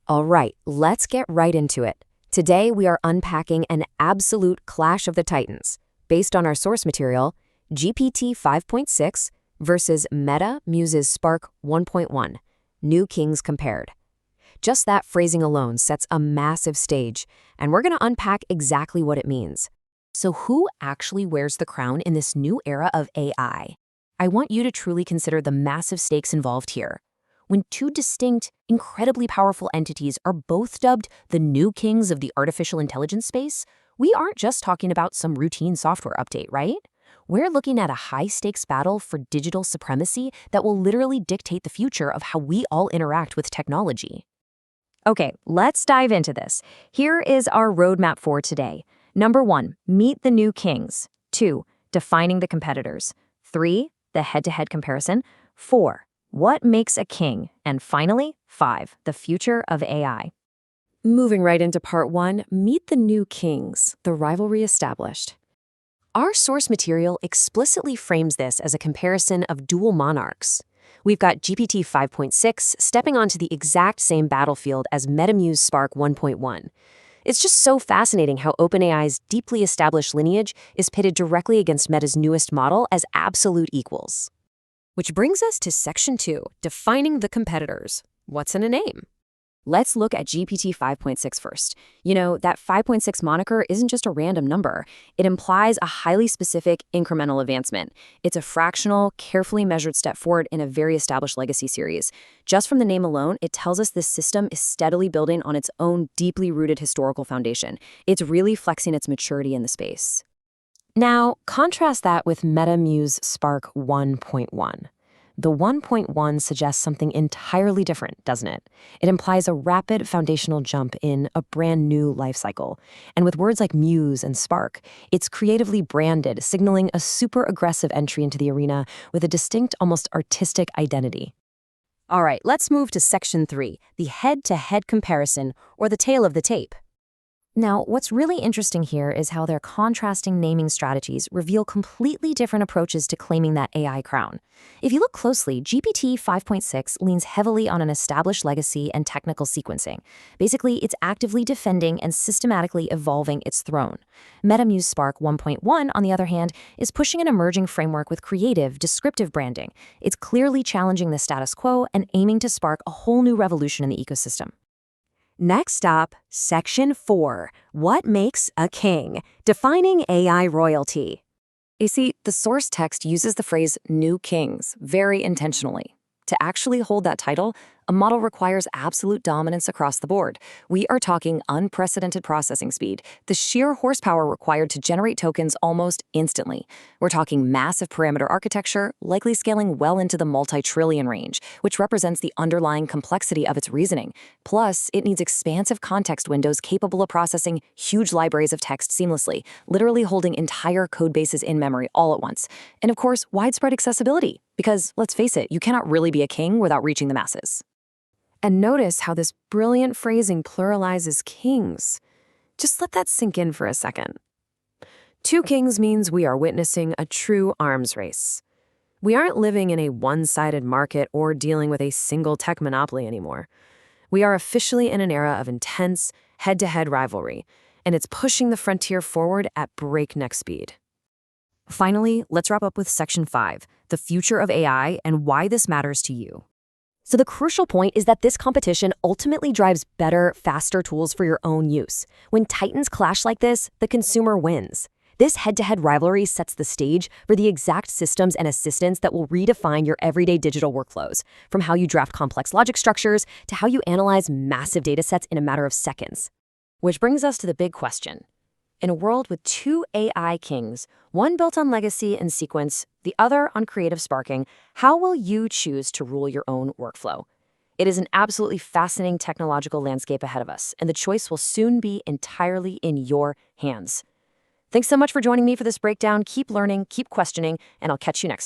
All right, let's get right into it. Today, we are unpacking an absolute clash of the titans, based on our source material, GPT-5.6 versus Meta Muse Spark 1.1, New Kings Compared. Just that phrasing alone sets a massive stage, and we're going to unpack exactly what it means. So who actually wears the crown in this new era of AI? I want you to truly consider the massive stakes involved here. When two distinct, incredibly powerful entities are both dubbed the new kings of the artificial intelligence space, we aren't just talking about some routine software update, right? We're looking at a high-stakes battle for digital supremacy that will literally dictate the future of how we all interact with technology. Okay, let's dive into this. Here is our roadmap for today. Number 1, meet the new kings. 2, defining the competitors. 3, the head-to-head comparison. 4, what makes a king? And finally, 5, the future of AI. Moving right into part 1, meet the new kings, the rivalry established. Our source material explicitly frames this as a comparison of dual monarchs. We've got GPT-5.6 stepping onto the exact same battlefield as Meta Muse Spark 1.1. It's just so fascinating how OpenAI's deeply established lineage is pitted directly against Meta's newest model as absolute equals. Which brings us to Section 2, defining the competitors. What's in a name? Let's look at GPT 5.6 first. You know, that 5.6 moniker isn't just a random number. It implies a highly specific incremental advancement. It's a fractional, carefully measured step forward in a very established legacy series. Just from the name alone, it tells us this system is steadily building on its own deeply rooted historical foundation. It's really flexing its maturity in the space. Now, contrast that with Meta Muse Spark 1.1. The 1.1 suggests something entirely different, doesn't it? It implies a rapid foundational jump in a brand new life cycle. And with words like Muse and Spark, it's creatively branded, signaling a super aggressive entry into the arena with a distinct, almost artistic identity. All right, let's move to Section 3, the head-to-head comparison, or the tail of the tape. Now, what's really interesting here is how their contrasting naming strategies reveal completely different approaches to claiming that AI crown. If you look closely, GPT 5.6 leans heavily on an established legacy and technical sequencing. Basically, it's actively defending and systematically evolving its throne. Meta Muse Spark 1.1, on the other hand, is pushing an emerging framework with creative, descriptive branding. It's clearly challenging the status quo and aiming to spark a whole new revolution in the ecosystem. Next up, Section 4, what makes a king? Defining AI royalty. You see, the source text uses the phrase new kings very intentionally. To actually hold that title, a model requires absolute dominance across the board. We are talking unprecedented processing speed, the sheer horsepower required to generate tokens almost instantly. We're talking massive parameter architecture, likely scaling well into the multi-trillion range, which represents the underlying complexity of its reasoning. Plus, it needs expansive context windows capable of processing huge libraries of text seamlessly, literally holding entire code bases in memory all at once. And of course, widespread accessibility. Because, let's face it, you cannot really be a king without reaching the masses. And notice how this brilliant phrasing pluralizes kings. Just let that sink in for a second. Two kings means we are witnessing a true arms race. We aren't living in a one-sided market or dealing with a single tech monopoly anymore. We are officially in an era of intense, head-to-head rivalry, and it's pushing the frontier forward at breakneck speed. Finally, let's wrap up with Section 5, the future of AI and why this matters to you. So the crucial point is that this competition ultimately drives better, faster tools for your own use. When titans clash like this, the consumer wins. This head-to-head rivalry sets the stage for the exact systems and assistants that will redefine your everyday digital workflows, from how you draft complex logic structures to how you analyze massive data sets in a matter of seconds. Which brings us to the big question. In a world with two AI kings, one built on legacy and sequence, the other on creative sparking, how will you choose to rule your own workflow? It is an absolutely fascinating technological landscape ahead of us, and the choice will soon be entirely in your hands. Thanks so much for joining me for this breakdown. Keep learning, keep questioning, and I'll catch you next time.